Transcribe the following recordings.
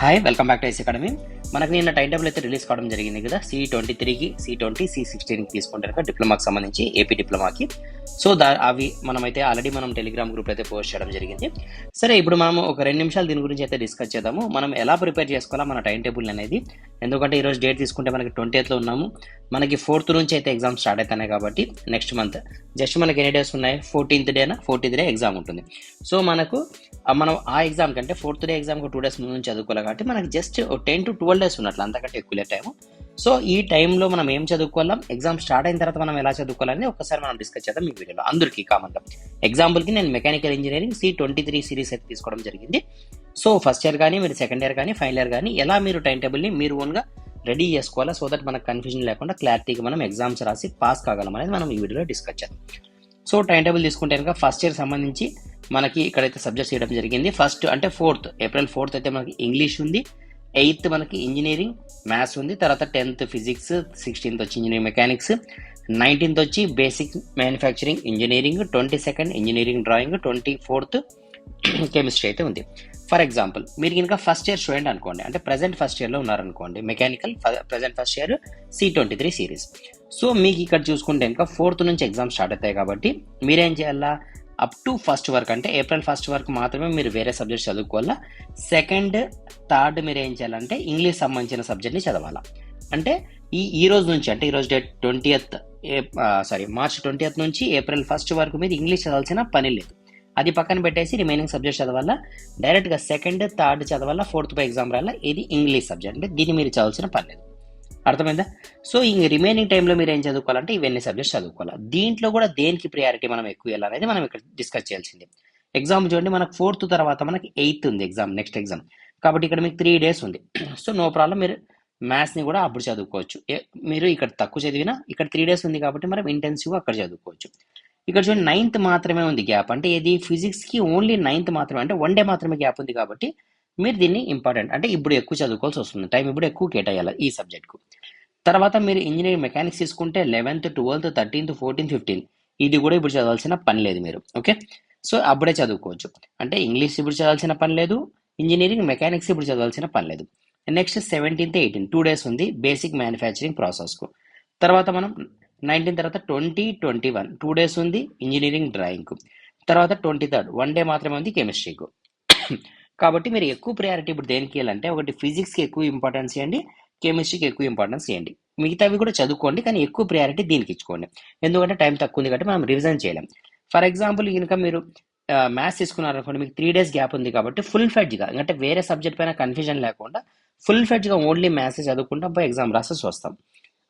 Hi, welcome back to ice academy. మనకి నిన్న time table అయితే రిలీజ్ కావడం జరిగింది కదా. C23కి, C20, C16కి తీసుకుంటే కనుక డిప్లొమాకి సంబంధించి ఏపీ డిప్లొమాకి. సో అవి మనమైతే ఆల్రెడీ మనం టెలిగ్రామ్ గ్రూప్ అయితే పోస్ట్ చేయడం జరిగింది. సరే, ఇప్పుడు మనం ఒక 2 నిమిషాలు దీని గురించి అయితే డిస్కస్ చేద్దాము. మనం ఎలా ప్రిపేర్ చేసుకోవాలా మన టైం టేబుల్ అనేది. ఎందుకంటే ఈరోజు డేట్ తీసుకుంటే మనకి 20th ఉన్నాము. మనకి 4th నుంచి అయితే ఎగ్జామ్ స్టార్ట్ అవుతున్నాయి కాబట్టి నెక్స్ట్ మంత్ జస్ట్ మనకి ఎన్ని డేస్ ఉన్నాయి? 14th డే ఎగ్జామ్ ఉంటుంది. సో మనం ఆ ఎగ్జామ్ కంటే 4th డే ఎగ్జామ్కి 2 days ముందు నుంచి చదువుకోవాలి కాబట్టి మనకి జస్ట్ 10 to 12 days ఉన్నట్లు, అంతకంటే ఎక్కువ టైము. సో ఈ టైంలో మనం ఏం చదువుకోవాలం, ఎగ్జామ్ స్టార్ట్ అయిన తర్వాత మనం ఎలా చదువుకోవాలని ఒకసారి మనం డిస్కస్ చేద్దాం ఈ వీడియోలో అందరికీ కామన్గా. ఎగ్జాంపుల్కి నేను మెకానికల్ ఇంజనీరింగ్ C23 సిరీస్ అయితే తీసుకోవడం జరిగింది. సో ఫస్ట్ ఇయర్ కానీ మీరు సెకండ్ ఇయర్ కానీ ఫైనల్ ఇయర్ కానీ ఎలా మీరు టైం టేబుల్ని మీరు ఓన్గా రెడీ చేసుకోవాలా, సో దట్ మనకు కన్ఫ్యూజన్ లేకుండా క్లారిటీగా మనం ఎగ్జామ్స్ రాసి పాస్ కాగలం అనేది మనం ఈ వీడియోలో డిస్కస్ చేద్దాం. సో టైం టేబుల్ తీసుకుంటే కనుక ఫస్ట్ ఇయర్ సంబంధించి మనకి ఇక్కడైతే సబ్జెక్ట్స్ చేయడం జరిగింది. ఫస్ట్ అంటే April 4th అయితే మనకి ఇంగ్లీష్ ఉంది, 8th మనకి ఇంజనీరింగ్ మ్యాథ్స్ ఉంది, తర్వాత 10th ఫిజిక్స్, 16th వచ్చి ఇంజనీరింగ్ మెకానిక్స్, 19th వచ్చి basic manufacturing engineering, 22nd engineering drawing, 24th chemistry అయితే ఉంది. ఫర్ ఎగ్జాంపుల్ మీరు కనుక ఫస్ట్ ఇయర్ స్టూడెంట్ అనుకోండి, అంటే ప్రజెంట్ ఫస్ట్ ఇయర్లో ఉన్నారనుకోండి, mechanical present first year C23 series. So మీకు ఇక్కడ చూసుకుంటే కనుక 4th నుంచి ఎగ్జామ్ స్టార్ట్ అవుతాయి కాబట్టి మీరేం చేయాలా, అప్ టు ఫస్ట్ వరకు అంటే April 1st వరకు మాత్రమే మీరు వేరే సబ్జెక్ట్ చదువుకోవాలా. 2nd, 3rd మీరు ఏం చేయాలంటే ఇంగ్లీష్ సంబంధించిన సబ్జెక్ట్ని చదవాలా. అంటే ఈ రోజు నుంచి, అంటే ఈరోజు డేట్ మార్చ్ 20th నుంచి April 1st వరకు మీరు ఇంగ్లీష్ చదవాల్సిన పని లేదు. అది పక్కన పెట్టేసి రిమైనింగ్ సబ్జెక్ట్ చదవాలా. డైరెక్ట్గా 2nd, 3rd చదవాలా, 4th పై ఎగ్జామ్ రాయాలా. ఇది ఇంగ్లీష్ సబ్జెక్ట్, అంటే దీన్ని మీరు చదవాల్సిన పని లేదు. అర్థమైందా? సో ఇంక రిమైనింగ్ టైంలో మీరు ఏం చదువుకోవాలంటే ఇవన్నీ సబ్జెక్ట్స్ చదువుకోవాలి. దీంట్లో కూడా దేనికి ప్రియారిటీ మనం ఎక్కువ ఇవ్వాలనేది మనం ఇక్కడ డిస్కస్ చేయాల్సింది. ఎగ్జామ్ చూడండి, మనకు 4th తర్వాత మనకి 8th ఉంది ఎగ్జామ్, నెక్స్ట్ ఎగ్జామ్. కాబట్టి ఇక్కడ మీకు 3 days ఉంది. సో నో ప్రాబ్లం, మీరు మ్యాథ్స్ని కూడా అప్పుడు చదువుకోవచ్చు. మీరు ఇక్కడ తక్కువ చదివినా ఇక్కడ 3 days ఉంది కాబట్టి మనం ఇంటెన్సివ్గా అక్కడ చదువుకోవచ్చు. ఇక్కడ చూడండి 9th మాత్రమే ఉంది గ్యాప్, అంటే ఇది ఫిజిక్స్కి ఓన్లీ 9th మాత్రమే, అంటే 1 day మాత్రమే గ్యాప్ ఉంది కాబట్టి మీరు దీన్ని ఇంపార్టెంట్, అంటే ఇప్పుడు ఎక్కువ చదువుకోవాల్సి వస్తుంది, టైం ఇప్పుడు ఎక్కువ కేటాయాలి ఈ సబ్జెక్ట్కు. తర్వాత మీరు ఇంజనీరింగ్ మెకానిక్స్ తీసుకుంటే 11th, 12th, 13th, 14th, 15th ఇది కూడా ఇప్పుడు చదవాల్సిన పని లేదు మీరు. ఓకే, సో అప్పుడే చదువుకోవచ్చు. అంటే ఇంగ్లీష్ ఇప్పుడు చదవాల్సిన పని లేదు, ఇంజనీరింగ్ మెకానిక్స్ ఇప్పుడు చదవాల్సిన పని లేదు. నెక్స్ట్ 17th, 18th 2 days ఉంది బేసిక్ మ్యానుఫ్యాక్చరింగ్ ప్రాసెస్కు. తర్వాత మనం 19 తర్వాత 20, 21 2 days ఉంది ఇంజనీరింగ్ డ్రాయింగ్కు. తర్వాత 23rd 1 day మాత్రమే ఉంది కెమిస్ట్రీకు. కాబట్టి మీరు ఎక్కువ ప్రయారిటీ ఇప్పుడు దేనికి ఇవ్వాలంటే, ఒకటి ఫిజిక్స్కి ఎక్కువ ఇంపార్టెన్స్ ఇవ్వండి, కెమిస్ట్రీకి ఎక్కువ ఇంపార్టెన్స్ ఇవ్వండి. మిగతావి కూడా చదువుకోండి, కానీ ఎక్కువ ప్రయారిటీ దీనికి ఇచ్చుకోండి. ఎందుకంటే టైం తక్కువ ఉంది కాబట్టి మనం రివిజన్ చేయలేం. ఫర్ ఎగ్జాంపుల్ కనుక మీరు మ్యాథ్స్ తీసుకున్నారనుకోండి, మీకు 3 days గ్యాప్ ఉంది కాబట్టి ఫుల్ ఫ్లెడ్జ్గా, అంటే వేరే సబ్జెక్ట్ పైన కన్ఫ్యూజన్ లేకుండా ఫుల్ ఫ్లెడ్జ్గా ఓన్లీ మ్యాథ్స్ చదువుకుంటాం, పోయి ఎగ్జామ్ రాసేసి వస్తాం.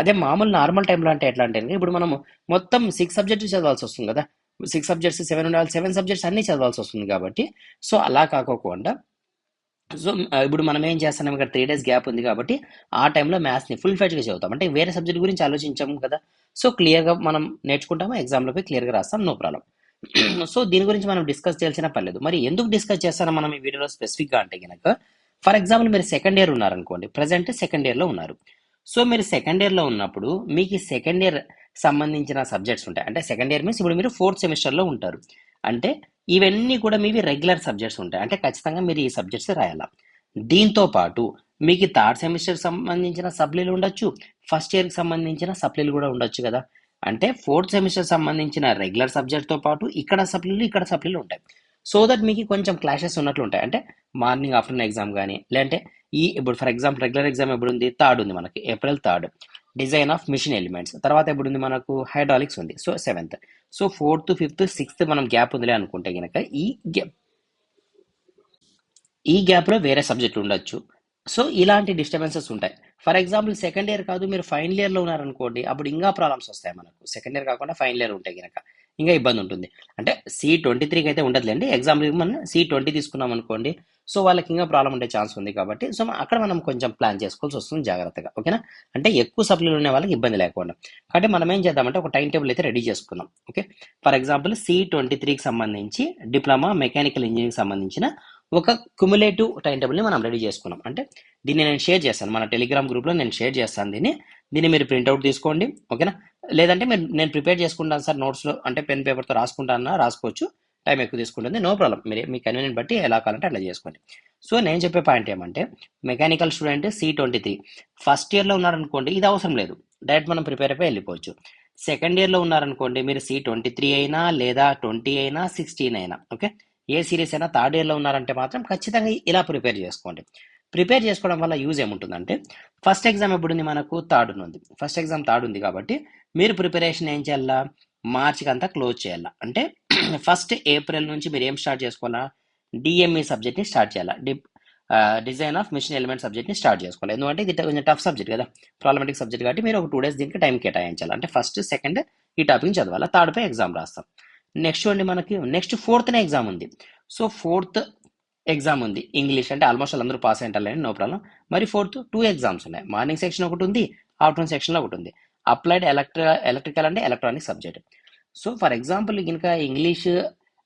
అదే మామూలు నార్మల్ టైంలో అంటే ఎట్లా అంటే, ఇప్పుడు మనము మొత్తం 6 subjects చదవాల్సి వస్తుంది కదా, 6 subjects 7 ఉండాలి, 7 subjects అన్నీ చదవాల్సి వస్తుంది కాబట్టి. సో అలా కాకోకుండా, సో ఇప్పుడు మనం ఏం చేస్తున్నాం, ఇక్కడ 3 days గ్యాప్ ఉంది కాబట్టి ఆ టైంలో మ్యాథ్స్ని ఫుల్ ఫ్లెడ్జ్గా చదువుతాం, అంటే వేరే సబ్జెక్ట్ గురించి ఆలోచించాము కదా. సో క్లియర్గా మనం నేర్చుకుంటాము, ఎగ్జామ్లో పోయి క్లియర్గా రాస్తాం, నో ప్రాబ్లం. సో దీని గురించి మనం డిస్కస్ చేయాల్సిన పర్లేదు. మరి ఎందుకు డిస్కస్ చేస్తానో మనం ఈ వీడియోలో స్పెసిఫిక్గా అంటే కనుక, ఫర్ ఎగ్జాంపుల్ మీరు సెకండ్ ఇయర్ ఉన్నారనుకోండి, ప్రజెంట్ సెకండ్ ఇయర్లో ఉన్నారు. సో మీరు సెకండ్ ఇయర్లో ఉన్నప్పుడు మీకు సెకండ్ ఇయర్ సంబంధించిన సబ్జెక్ట్స్ ఉంటాయి. అంటే సెకండ్ ఇయర్ మీన్స్ ఇప్పుడు మీరు 4th సెమిస్టర్లో ఉంటారు, అంటే ఇవన్నీ కూడా మీవి రెగ్యులర్ సబ్జెక్ట్స్ ఉంటాయి, అంటే ఖచ్చితంగా మీరు ఈ సబ్జెక్ట్స్ రాయాలా. దీంతో పాటు మీకు 3rd సెమిస్టర్ సంబంధించిన సప్లీలు ఉండొచ్చు, ఫస్ట్ ఇయర్కి సంబంధించిన సప్లీలు కూడా ఉండొచ్చు కదా. అంటే 4th సెమిస్టర్ సంబంధించిన రెగ్యులర్ సబ్జెక్ట్తో పాటు ఇక్కడ సప్లీలు ఉంటాయి. సో దట్ మీకు కొంచెం క్లాషెస్ ఉన్నట్లు ఉంటాయి. అంటే మార్నింగ్ ఆఫ్టర్నూన్ ఎగ్జామ్ కానీ, లేదంటే ఇప్పుడు ఫర్ ఎగ్జాంపుల్ రెగ్యులర్ ఎగ్జామ్ ఎప్పుడు ఉంది, 3rd ఉంది మనకి, April 3rd design of mission elements. తర్వాత ఎప్పుడు ఉంది మనకు, హైడ్రాలిక్స్ ఉంది, so 7th. So 4th, 5th, 6th మనం గ్యాప్ ఉందిలే అనుకుంటే కనుక ఈ గ్యాప్లో వేరే సబ్జెక్టులు ఉండొచ్చు. సో ఇలాంటి డిస్టర్బెన్సెస్ ఉంటాయి. ఫర్ ఎగ్జాంపుల్ సెకండ్ ఇయర్ కాదు, మీరు ఫైనల్ ఇయర్లో ఉన్నారనుకోండి, అప్పుడు ఇంకా ప్రాబ్లమ్స్ వస్తాయి మనకు. సెకండ్ ఇయర్ కాకుండా ఫైనల్ ఇయర్ ఉంటే కనుక ఇంకా ఇబ్బంది ఉంటుంది. అంటే C23కి అయితే ఉండదులేండి, ఎగ్జాంపుల్ మనం C20 తీసుకున్నాం అనుకోండి, సో వాళ్ళకి ఇంకా ప్రాబ్లం ఉండే ఛాన్స్ ఉంది కాబట్టి, సో అక్కడ మనం కొంచెం ప్లాన్ చేసుకోవాల్సి వస్తుంది జాగ్రత్తగా. ఓకేనా, అంటే ఎక్కువ సప్లీలు ఉన్న వాళ్ళకి ఇబ్బంది లేకుండా. కాబట్టి మనం ఏం చేద్దామంటే ఒక టైం టేబుల్ అయితే రెడీ చేసుకున్నాం. ఓకే, ఫర్ ఎగ్జాంపుల్ C23కి సంబంధించి డిప్లొమా మెకానికల్ ఇంజనీరింగ్ సంబంధించిన ఒక క్యుములేటివ్ టైం టేబుల్ని మనం రెడీ చేసుకున్నాం. అంటే దీన్ని నేను షేర్ చేస్తాను, మన టెలిగ్రామ్ గ్రూప్లో నేను షేర్ చేస్తాను దీన్ని మీరు ప్రింట్అవుట్ తీసుకోండి. ఓకేనా, లేదంటే నేను ప్రిపేర్ చేసుకుంటాను సార్ నోట్స్లో, అంటే పెన్ పేపర్తో రాసుకుంటానన్నా రాసుకోవచ్చు, టైం ఎక్కువ తీసుకుంటుంది, నో ప్రాబ్లం, మీరు మీ కన్వీనియంట్ బట్టి ఎలా కావాలంటే అట్లా చేసుకోండి. సో నేను చెప్పే పాయింట్ ఏమంటే మెకానికల్ స్టూడెంట్ C23 ఫస్ట్ ఇయర్లో ఉన్నారనుకోండి, ఇది అవసరం లేదు, డైరెక్ట్ మనం ప్రిపేర్ అయిపోయి వెళ్ళిపోవచ్చు. సెకండ్ ఇయర్లో ఉన్నారనుకోండి, మీరు C23 అయినా లేదా 20 అయినా 16 అయినా ఓకే, ఏ సిరీస్ అయినా థర్డ్ ఇయర్లో ఉన్నారంటే మాత్రం ఖచ్చితంగా ఇలా ప్రిపేర్ చేసుకోండి. ప్రిపేర్ చేసుకోవడం వల్ల యూజ్ ఏముంటుందంటే ఫస్ట్ ఎగ్జామ్ ఎప్పుడు ఉంది మనకు, థర్డ్ ఉంది, ఫస్ట్ ఎగ్జామ్ థర్డ్ ఉంది కాబట్టి మీరు ప్రిపరేషన్ ఏం చేయాలా, మార్చికి అంతా క్లోజ్ చేయాలా. అంటే ఫస్ట్ ఏప్రిల్ నుంచి మీరు ఏం స్టార్ట్ చేసుకోవాలా, డిఎంఈ సబ్జెక్ట్ని స్టార్ట్ చేయాలా, డిజైన్ ఆఫ్ మిషన్ ఎలిమెంట్ సబ్జెక్ట్ని స్టార్ట్ చేసుకోవాలి. ఎందుకంటే ఇది కొంచెం టఫ్ సబ్జెక్ట్ కదా, ప్రాబ్లమెటిక్ సబ్జెక్ట్ కాబట్టి మీరు ఒక 2 days దీనికి టైం కేటాయించాలి. అంటే ఫస్ట్ సెకండ్ ఈ టాపిక్ చదవాలి, థర్డ్ పై ఎగ్జామ్ రాస్తాం. నెక్స్ట్ అండి మనకి నెక్స్ట్ ఫోర్త్నే ఎగ్జామ్ ఉంది. సో ఫోర్త్ ఎగ్జామ్ ఉంది ఇంగ్లీష్, అంటే ఆల్మోస్ట్ అందరూ పాస్ అయ్యారు, నో ప్రాబ్లం. మరి ఫోర్త్ 2 exams ఉన్నాయి, మార్నింగ్ సెక్షన్ ఒకటి ఉంది, ఆఫ్టర్నూన్ సెక్షన్లో ఒకటి ఉంది. అప్లైడ్ ఎలక్ట్రికల్ అంటే electronic subject. So for example కనుక English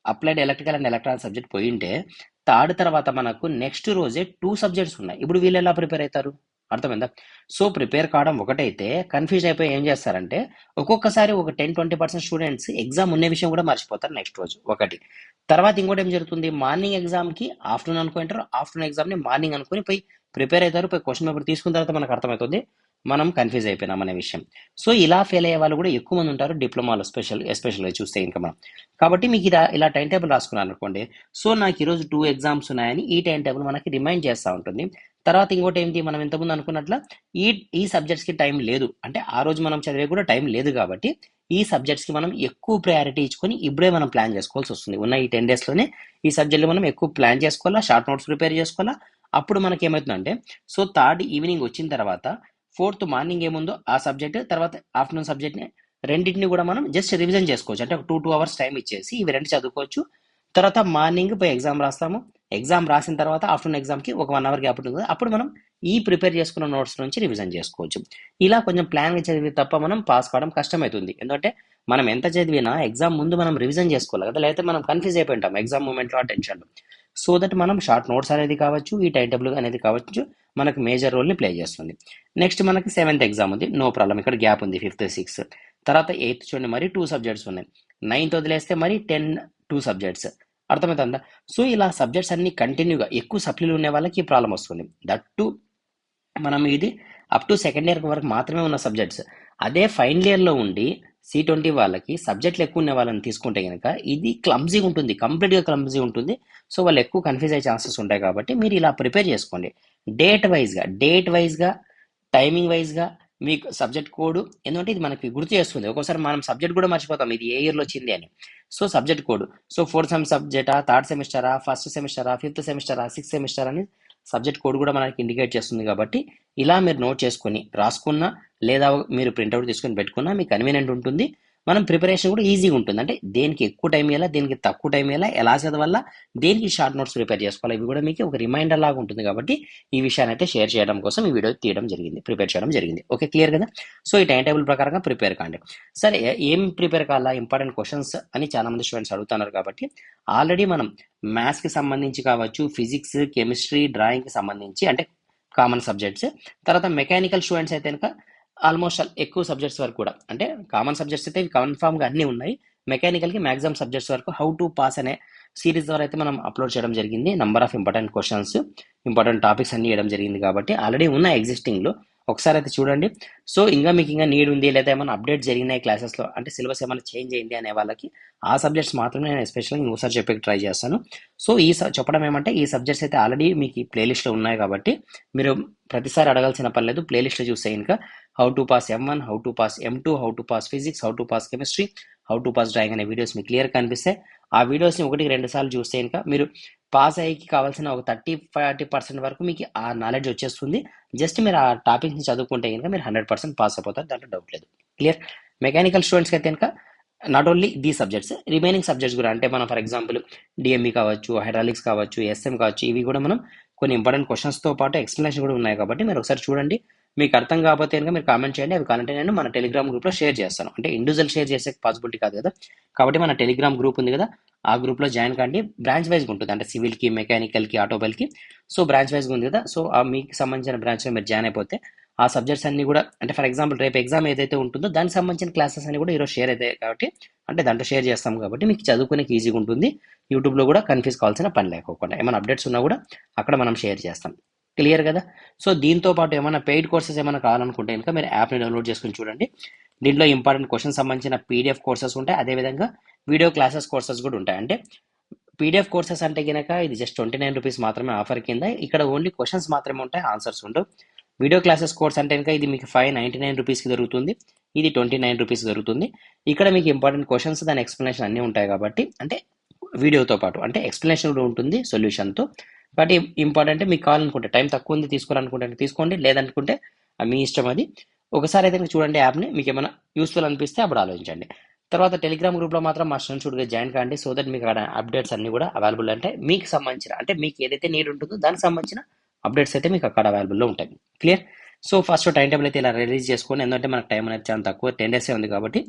applied electrical and electronic subject పోయింటే థర్డ్ తర్వాత మనకు నెక్స్ట్ రోజే 2 subjects ఉన్నాయి. ఇప్పుడు వీళ్ళు ఎలా ప్రిపేర్ అవుతారు, అర్థమైందా? సో ప్రిపేర్ కావడం ఒకటైతే కన్ఫ్యూజ్ అయిపోయి ఏం చేస్తారంటే ఒక్కొక్కసారి ఒక 10-20% స్టూడెంట్స్ ఎగ్జామ్ ఉన్న విషయం కూడా మర్చిపోతారు నెక్స్ట్ రోజు ఒకటి. తర్వాత ఇంకోటి ఏం జరుగుతుంది, మార్నింగ్ ఎగ్జామ్కి ఆఫ్టర్నూన్ అనుకుంటారు, ఆఫ్టర్నూన్ ఎగ్జామ్ని మార్నింగ్ అనుకుని పోయి ప్రిపేర్ అవుతారు, పోయి క్వశ్చన్ పేపర్ తీసుకున్న తర్వాత మనకు అర్థమవుతుంది మనం కన్ఫ్యూజ్ అయిపోయినాం అనే విషయం. సో ఇలా ఫెయిల్ అయ్యే వాళ్ళు కూడా ఎక్కువ మంది ఉంటారు డిప్లొమాలో, ఎస్పెషల్గా చూస్తే ఇంకా మనం. కాబట్టి మీకు ఇలా టైం టేబుల్ రాసుకున్నారు అనుకోండి, సో నాకు ఈరోజు 2 exams ఉన్నాయని ఈ టైం టేబుల్ మనకి రిమైండ్ చేస్తూ ఉంటుంది. తర్వాత ఇంకోటి ఏంటి, మనం ఇంతకుముందు అనుకున్నట్ల ఈ సబ్జెక్ట్స్కి టైం లేదు అంటే ఆ రోజు మనం చదివే కూడా టైం లేదు కాబట్టి ఈ సబ్జెక్ట్స్కి మనం ఎక్కువ ప్రయారిటీ ఇచ్చుకొని ఇప్పుడే మనం ప్లాన్ చేసుకోవాల్సి వస్తుంది. ఉన్న ఈ 10 daysలోనే ఈ సబ్జెక్టులు మనం ఎక్కువ ప్లాన్ చేసుకోవాలా, షార్ట్ నోట్స్ ప్రిపేర్ చేసుకోవాలా. అప్పుడు మనకి ఏమవుతుందంటే సో థర్డ్ ఈవినింగ్ వచ్చిన తర్వాత ఫోర్త్ మార్నింగ్ ఏముందో ఆ సబ్జెక్ట్, తర్వాత ఆఫ్టర్నూన్ సబ్జెక్ట్ని రెండింటిని కూడా మనం జస్ట్ రివిజన్ చేసుకోవచ్చు. అంటే ఒక 2 hours టైం ఇచ్చేసి ఇవి రెండు చదువుకోవచ్చు. తర్వాత మార్నింగ్ పోయి ఎగ్జామ్ రాస్తాము, ఎగ్జామ్ రాసిన తర్వాత ఆఫ్టర్నూన్ ఎగ్జామ్కి ఒక 1 hour గ్యాప్ ఉంటుంది, అప్పుడు మనం ఈ ప్రిపేర్ చేసుకున్న నోట్స్ నుంచి రివిజన్ చేసుకోవచ్చు. ఇలా కొంచెం ప్లాన్గా చదివి తప్ప మనం పాస్ కావడం కష్టమవుతుంది. ఎందుకంటే మనం ఎంత చదివినా ఎగ్జామ్ ముందు మనం రివిజన్ చేసుకోవాలి కదా, లేకపోతే మనం కన్ఫ్యూజ్ అయిపోయి ఉంటాం ఎగ్జామ్ మూమెంట్లో ఆ టెన్షన్లో. సో దట్ మనం షార్ట్ నోట్స్ అనేది కావచ్చు, ఈ టైం టేబుల్ అనేది కావచ్చు, మనకు మేజర్ రోల్ని ప్లే చేస్తుంది. నెక్స్ట్ మనకి 7th ఎగ్జామ్ ఉంది, నో ప్రాబ్లం, ఇక్కడ గ్యాప్ ఉంది 5th 6th. తర్వాత 8th చూడండి మరి 2 subjects ఉన్నాయి, 9th వదిలేస్తే మరి 10 2 subjects. అర్థమవుతుందా? సో ఇలా సబ్జెక్ట్స్ అన్ని కంటిన్యూగా ఎక్కువ సప్లీలు ఉండే వాళ్ళకి ఈ ప్రాబ్లం వస్తుంది. దట్టు మనం ఇది అప్ టు సెకండ్ ఇయర్ వరకు మాత్రమే ఉన్న సబ్జెక్ట్స్. అదే ఫైనల్ ఇయర్లో ఉండి C20 వాళ్ళకి సబ్జెక్టులు ఎక్కువ ఉన్న వాళ్ళని తీసుకుంటే కనుక ఇది క్లమ్జీగా ఉంటుంది, కంప్లీట్గా క్లమ్జీ ఉంటుంది. సో వాళ్ళు ఎక్కువ కన్ఫ్యూజ్ అయ్యే ఛాన్సెస్ ఉంటాయి. కాబట్టి మీరు ఇలా ప్రిపేర్ చేసుకోండి, డేట్ వైజ్గా టైమింగ్ వైజ్గా మీకు సబ్జెక్ట్ కోడ్. ఎందుకంటే ఇది మనకి గుర్తు చేస్తుంది, ఒక్కోసారి మనం సబ్జెక్ట్ కూడా మర్చిపోతాం ఇది ఏ ఇయర్లో వచ్చింది అని. So subject code, so 4th sem సబ్జెక్టా, థర్డ్ సెమిస్టరా, ఫస్ట్ సెమిస్టరా, 5th సెమిస్టరా, 6th సెమిస్టర్ అని సబ్జెక్ట్ కోడ్ కూడా మనకి ఇండికేట్ చేస్తుంది. కాబట్టి ఇలా మీరు నోట్ చేసుకొని రాసుకున్నా లేదా మీరు ప్రింట్అవుట్ తీసుకొని పెట్టుకున్నా మీకు కన్వీనియంట్ ఉంటుంది. మనం ప్రిపరేషన్ కూడా ఈజీగా ఉంటుంది. అంటే దేనికి ఎక్కువ టైం ఇవ్వాలా, దేనికి తక్కువ టైం ఇవ్వాలా, ఎలా చదవాలా, దేనికి షార్ట్ నోట్స్ ప్రిపేర్ చేసుకోవాలి, ఇవి కూడా మీకు ఒక రిమైండర్ లాగా ఉంటుంది. కాబట్టి ఈ విషయాన్ని అయితే షేర్ చేయడం కోసం ఈ వీడియో తీయడం జరిగింది, ప్రిపేర్ చేయడం జరిగింది. ఓకే, క్లియర్ కదా? సో ఈ టైం టేబుల్ ప్రకారంగా ప్రిపేర్ కాండి. సరే, ఏం ప్రిపేర్ కావాలా, ఇంపార్టెంట్ క్వశ్చన్స్ అని చాలా మంది స్టూడెంట్స్ అడుగుతున్నారు. కాబట్టి ఆల్రెడీ మనం మ్యాథ్స్కి సంబంధించి కావచ్చు, ఫిజిక్స్, కెమిస్ట్రీ, డ్రాయింగ్కి సంబంధించి అంటే కామన్ సబ్జెక్ట్స్, తర్వాత మెకానికల్ స్టూడెంట్స్ అయితే కనుక ఆల్మోస్ట్ ఎక్కువ సబ్జెక్ట్స్ వరకు కూడా అంటే కామన్ సబ్జెక్ట్స్ అయితే కన్ఫామ్గా అన్నీ ఉన్నాయి. మెకానికల్కి మ్యాక్సిమం సబ్జెక్ట్స్ వరకు హౌ టు పాస్ అనే సిరీస్ ద్వారా అయితే మనం అప్లోడ్ చేయడం జరిగింది. Number of important questions, important topics అన్ని ఇవ్వడం జరిగింది. కాబట్టి ఆల్రెడీ ఉన్న ఎగ్జిస్టింగ్లో ఒకసారి అయితే చూడండి. సో ఇంకా మీకు ఇంకా నీడ్ ఉంది లేదా ఏమైనా అప్డేట్ జరిగినాయి క్లాసెస్లో, అంటే సిలబస్ ఏమైనా చేంజ్ అయింది అనే వాళ్ళకి ఆ సబ్జెక్ట్స్ మాత్రమే నేను ఎస్పెషల్గా ఇంకోసారి చెప్పే ట్రై చేస్తాను. సో చెప్పడం ఏమంటే ఈ సబ్జెక్ట్స్ అయితే ఆల్రెడీ మీకు ఈ ప్లేలిస్ట్లో ఉన్నాయి. కాబట్టి మీరు ప్రతిసారి అడగాల్సిన పని లేదు, ప్లేలిస్ట్లో చూస్తే ఇంకా how to pass M1, how to pass M2, how to pass physics, how to pass chemistry, how to pass drawing అనే వీడియోస్ మీకు క్లియర్ కనిపిస్తాయి. ఆ వీడియోస్ని 1-2 సార్లు చూస్తే ఇంకా మీరు పాస్ అయ్యేకి కావాల్సిన ఒక 30-40% వరకు మీకు ఆ నాలెడ్జ్ వచ్చేస్తుంది. జస్ట్ మీరు ఆ టాపిక్ని చదువుకుంటే కనుక మీరు 100% పాస్ అయిపోతారు, దాంట్లో డౌట్ లేదు. క్లియర్? మెకానికల్ స్టూడెంట్స్కి అయితే కనుక నాట్ ఓన్లీ దీ సబ్జెక్ట్స్, రిమైనింగ్ సబ్జెక్ట్స్ కూడా అంటే మనం ఫర్ ఎగ్జాంపుల్ డిఎంఈ కావచ్చు, హైడ్రాలిక్స్ కావచ్చు, ఎస్ఎం కావచ్చు, ఇవి కూడా మనం కొన్ని ఇంపార్టెంట్ క్వశ్చన్స్తో పాటు ఎక్స్ప్లెనేషన్ కూడా ఉన్నాయి. కాబట్టి మీరు ఒకసారి చూడండి. మీకు అర్థం కాకపోతే కనుక మీరు కామెంట్ చేయండి, అవి కావాలంటే నేను మన టెలిగ్రామ్ గ్రూప్లో షేర్ చేస్తాను. అంటే ఇండివిజువల్ షేర్ చేసే పాసిబిలిటీ కాదు కదా, కాబట్టి మన టెలిగ్రామ్ గ్రూప్ ఉంది కదా, ఆ గ్రూప్లో జాయిన్ కండి. బ్రాంచ్ వైజ్గా ఉంటుంది, అంటే సివిల్కి, మెకానికల్కి, ఆటోమొబైల్కి. సో బ్రాంచ్ వైజ్గా ఉంది కదా, సో మీకు సంబంధించిన బ్రాంచ్లో మీరు జాయిన్ అయిపోతే ఆ సబ్జెక్ట్స్ అన్ని కూడా అంటే ఫర్ ఎగ్జాంపుల్ రేపు ఎగ్జామ్ ఏదైతే ఉంటుందో దానికి సంబంధించిన క్లాసెస్ అన్ని కూడా ఈరోజు షేర్ అవుతాయి కాబట్టి అంటే దాంట్లో షేర్ చేస్తాం కాబట్టి మీకు చదువుకునేకి ఈజీగా ఉంటుంది. యూట్యూబ్లో కూడా కన్ఫ్యూజ్ కావాల్సిన పని లేకోకుండా ఏమైనా అప్డేట్స్ ఉన్నా కూడా అక్కడ మనం షేర్ చేస్తాం. క్లియర్ కదా? సో దీంతో పాటు ఏమైనా పెయిడ్ కోర్సెస్ ఏమైనా కావాలనుకుంటే కనుక మీరు యాప్ని డౌన్లోడ్ చేసుకుని చూడండి. దీంట్లో ఇంపార్టెంట్ క్వశ్చన్ సంబంధించిన పీడిఎఫ్ కోర్సెస్ ఉంటాయి, అదేవిధంగా వీడియో క్లాసెస్ కోర్సెస్ కూడా ఉంటాయి. అంటే పీడిఎఫ్ కోర్సెస్ అంటే కనుక ఇది జస్ట్ 29 రూపీస్ మాత్రమే ఆఫర్ కింద, ఇక్కడ ఓన్లీ క్వశ్చన్స్ మాత్రమే ఉంటాయి, ఆన్సర్స్ ఉండవు. వీడియో క్లాసెస్ కోర్స్ అంటే కనుక ఇది మీకు 599 రూపీస్కి దొరుకుతుంది, ఇది 29 రూపీస్ దొరుకుతుంది. ఇక్కడ మీకు ఇంపార్టెంట్ క్వశ్చన్స్ దాని ఎక్స్ప్లెనేషన్ అన్నీ ఉంటాయి కాబట్టి అంటే వీడియోతో పాటు అంటే ఎక్స్ప్లెనేషన్ కూడా ఉంటుంది సొల్యూషన్తో. బట్ ఇంపార్టెంట్ మీకు కావాలనుకుంటే టైం తక్కువ ఉంది తీసుకోవాలనుకుంటే తీసుకోండి, లేదనుకుంటే మీ ఇష్టం అది. ఒకసారి అయితే చూడండి యాప్ని, మీకు ఏమైనా యూస్ఫుల్ అనిపిస్తే అప్పుడు ఆలోచించండి. తర్వాత టెలిగ్రామ్ గ్రూప్లో మాత్రం మా స్టూడెంట్స్ కూడా జాయిన్ కాండి, సో దట్ మీకు అక్కడ అప్డేట్స్ అన్ని కూడా అవైలబుల్ అంటే మీకు సంబంధించిన అంటే మీకు ఏదైతే నీడ్ ఉంటుందో దానికి సంబంధించిన అప్డేట్స్ అయితే మీకు అక్కడ అవైలబుల్లో ఉంటాయి. Clear? So first time table అయితే ఇలా రిలీజ్ చేసుకోండి, ఎందుకంటే మనకు టైం అనేది చాలా తక్కువ 10 days ఉంది కాబట్టి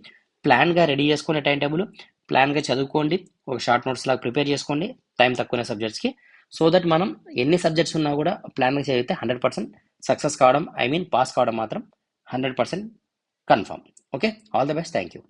ప్లాన్గా రెడీ చేసుకునే టైం టేబుల్, ప్లాన్గా చదువుకోండి, ఒక షార్ట్ నోట్స్ లాగా ప్రిపేర్ చేసుకోండి టైం తక్కువ సబ్జెక్ట్స్కి, సో దట్ మనం ఎన్ని సబ్జెక్ట్స్ ఉన్నా కూడా ప్లాన్గా చదివితే 100% సక్సెస్ కావడం, పాస్ కావడం మాత్రం 100% confirm. Okay, all the best, thank you.